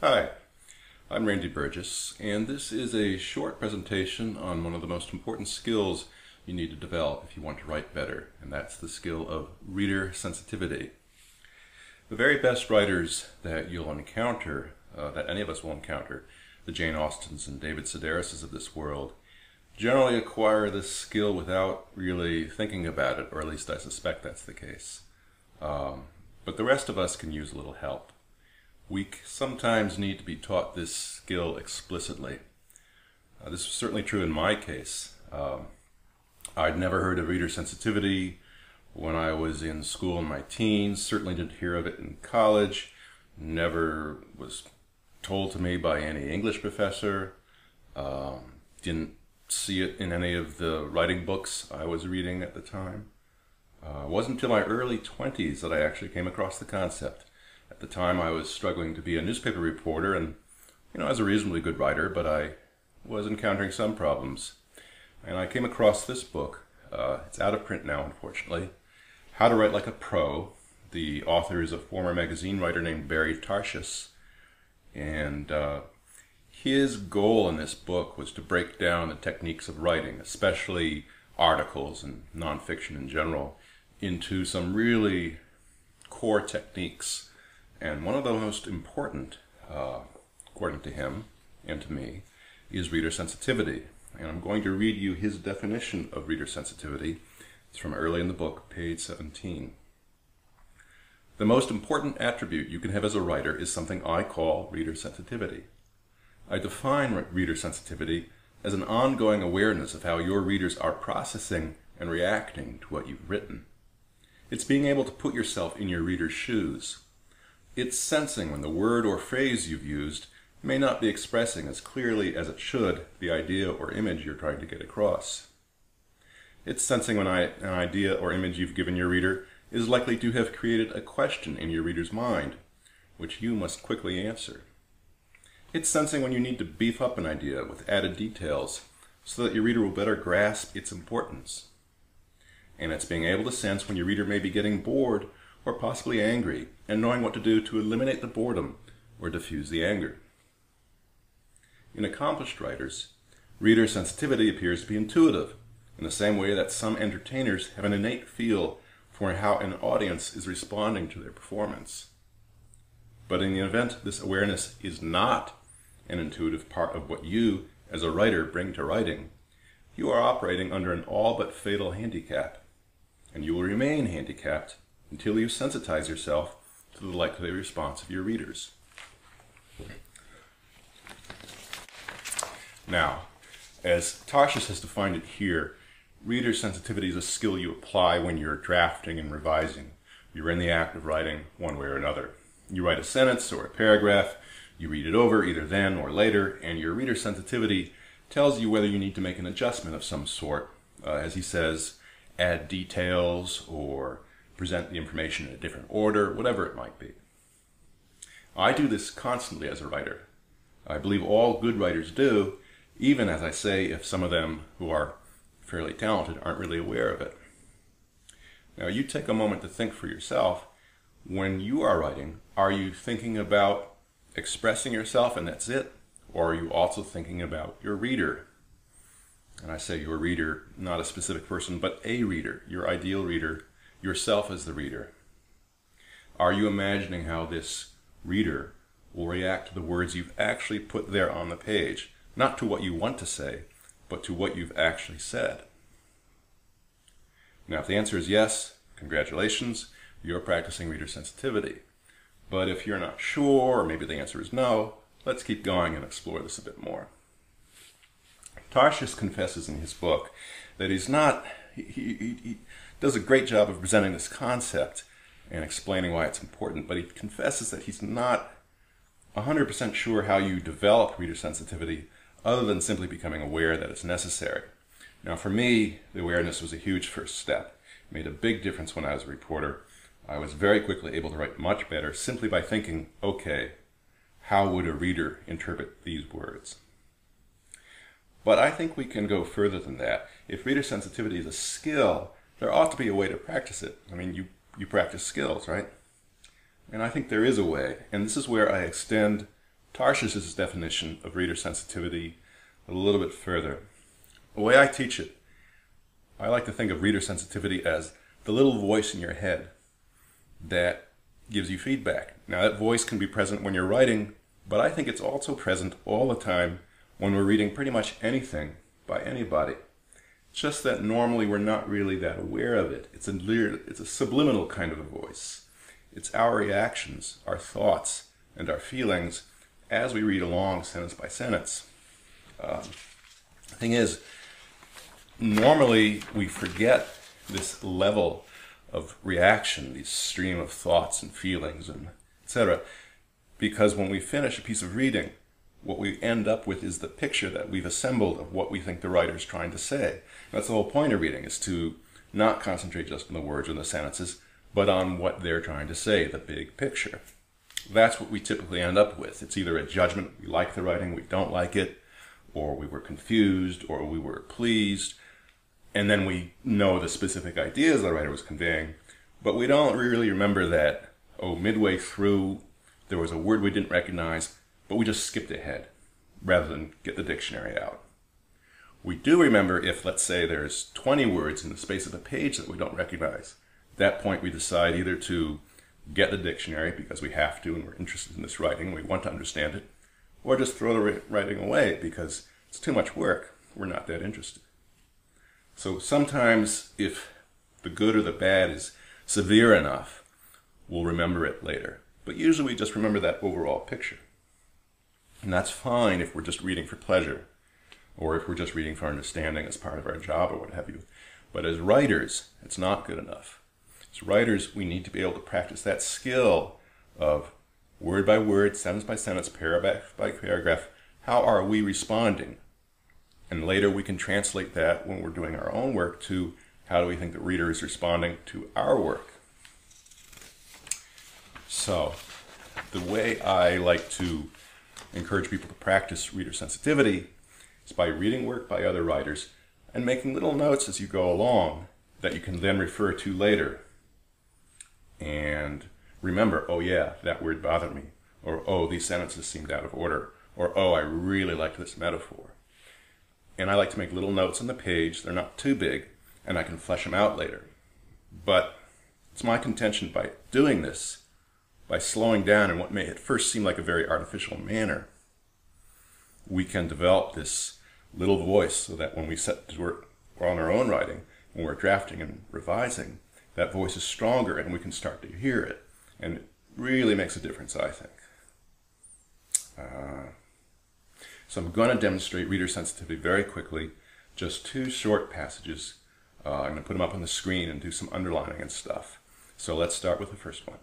Hi, I'm Randy Burgess, and this is a short presentation on one of the most important skills you need to develop if you want to write better, and that's the skill of reader sensitivity. The very best writers that you'll encounter, that any of us will encounter, the Jane Austens and David Sedarises of this world, generally acquire this skill without really thinking about it, or at least I suspect that's the case. But the rest of us can use a little help. We sometimes need to be taught this skill explicitly. This was certainly true in my case. I'd never heard of reader sensitivity when I was in school in my teens, certainly didn't hear of it in college, never was told to me by any English professor, didn't see it in any of the writing books I was reading at the time. It wasn't until my early 20s that I actually came across the concept. At the time I was struggling to be a newspaper reporter and, I was a reasonably good writer, but I was encountering some problems. And I came across this book, it's out of print now unfortunately, How to Write Like a Pro. The author is a former magazine writer named Barry Tarshis, and his goal in this book was to break down the techniques of writing, especially articles and nonfiction in general, into some really core techniques. And one of the most important, according to him and to me, is reader sensitivity. And I'm going to read you his definition of reader sensitivity. It's from early in the book, page 17. The most important attribute you can have as a writer is something I call reader sensitivity. I define reader sensitivity as an ongoing awareness of how your readers are processing and reacting to what you've written. It's being able to put yourself in your reader's shoes. It's sensing when the word or phrase you've used may not be expressing as clearly as it should the idea or image you're trying to get across. It's sensing when an idea or image you've given your reader is likely to have created a question in your reader's mind, which you must quickly answer. It's sensing when you need to beef up an idea with added details so that your reader will better grasp its importance. And it's being able to sense when your reader may be getting bored or possibly angry, and knowing what to do to eliminate the boredom or diffuse the anger. In accomplished writers, reader sensitivity appears to be intuitive, in the same way that some entertainers have an innate feel for how an audience is responding to their performance. But in the event this awareness is not an intuitive part of what you, as a writer, bring to writing, you are operating under an all but fatal handicap, and you will remain handicapped until you sensitize yourself to the likely response of your readers. Now, as Tarshis has defined it here, reader sensitivity is a skill you apply when you're drafting and revising. You're in the act of writing one way or another. You write a sentence or a paragraph, you read it over either then or later, and your reader sensitivity tells you whether you need to make an adjustment of some sort. As he says, add details or present the information in a different order, whatever it might be. I do this constantly as a writer. I believe all good writers do, even as I say if some of them who are fairly talented aren't really aware of it. Now you take a moment to think for yourself. When you are writing, are you thinking about expressing yourself and that's it? Or are you also thinking about your reader? And I say your reader, not a specific person, but a reader, your ideal reader, yourself as the reader. Are you imagining how this reader will react to the words you've actually put there on the page? Not to what you want to say, but to what you've actually said. Now, if the answer is yes, congratulations, you're practicing reader sensitivity. But if you're not sure, or maybe the answer is no, let's keep going and explore this a bit more. Tarshis confesses in his book that he does a great job of presenting this concept and explaining why it's important, but he confesses that he's not 100% sure how you develop reader sensitivity other than simply becoming aware that it's necessary. Now for me, the awareness was a huge first step. It made a big difference when I was a reporter. I was very quickly able to write much better simply by thinking, okay, how would a reader interpret these words? But I think we can go further than that. If reader sensitivity is a skill, there ought to be a way to practice it. I mean, you practice skills, right? And I think there is a way, and this is where I extend Tarsh's definition of reader sensitivity a little bit further. The way I teach it, I like to think of reader sensitivity as the little voice in your head that gives you feedback. Now, that voice can be present when you're writing, but I think it's also present all the time when we're reading pretty much anything by anybody. It's just that normally we're not really that aware of it. It's a subliminal kind of a voice. It's our reactions, our thoughts, and our feelings as we read along sentence by sentence. The thing is, normally we forget this level of reaction, this stream of thoughts and feelings and etc. Because when we finish a piece of reading, what we end up with is the picture that we've assembled of what we think the writer's trying to say. That's the whole point of reading, is to not concentrate just on the words or the sentences, but on what they're trying to say, the big picture. That's what we typically end up with. It's either a judgment, we like the writing, we don't like it, or we were confused, or we were pleased, and then we know the specific ideas the writer was conveying, but we don't really remember that, oh, midway through there was a word we didn't recognize, but we just skipped ahead rather than get the dictionary out. We do remember if, let's say, there's 20 words in the space of a page that we don't recognize. At that point we decide either to get the dictionary because we have to and we're interested in this writing, we want to understand it, or just throw the writing away because it's too much work, we're not that interested. So sometimes if the good or the bad is severe enough, we'll remember it later. But usually we just remember that overall picture. And that's fine if we're just reading for pleasure, or if we're just reading for understanding as part of our job or what have you. But as writers, it's not good enough. As writers, we need to be able to practice that skill of word by word, sentence by sentence, paragraph by paragraph. How are we responding? And later we can translate that when we're doing our own work to how do we think the reader is responding to our work. So the way I like to encourage people to practice reader sensitivity is by reading work by other writers and making little notes as you go along that you can then refer to later. And remember, oh yeah, that word bothered me. Or, oh, these sentences seemed out of order. Or, oh, I really liked this metaphor. And I like to make little notes on the page. They're not too big, and I can flesh them out later. But it's my contention by doing this, by slowing down in what may at first seem like a very artificial manner, we can develop this little voice so that when we set to work on our own writing, when we're drafting and revising, that voice is stronger and we can start to hear it. And it really makes a difference, I think. So I'm going to demonstrate reader sensitivity very quickly, just 2 short passages. I'm going to put them up on the screen and do some underlining and stuff. So let's start with the first one.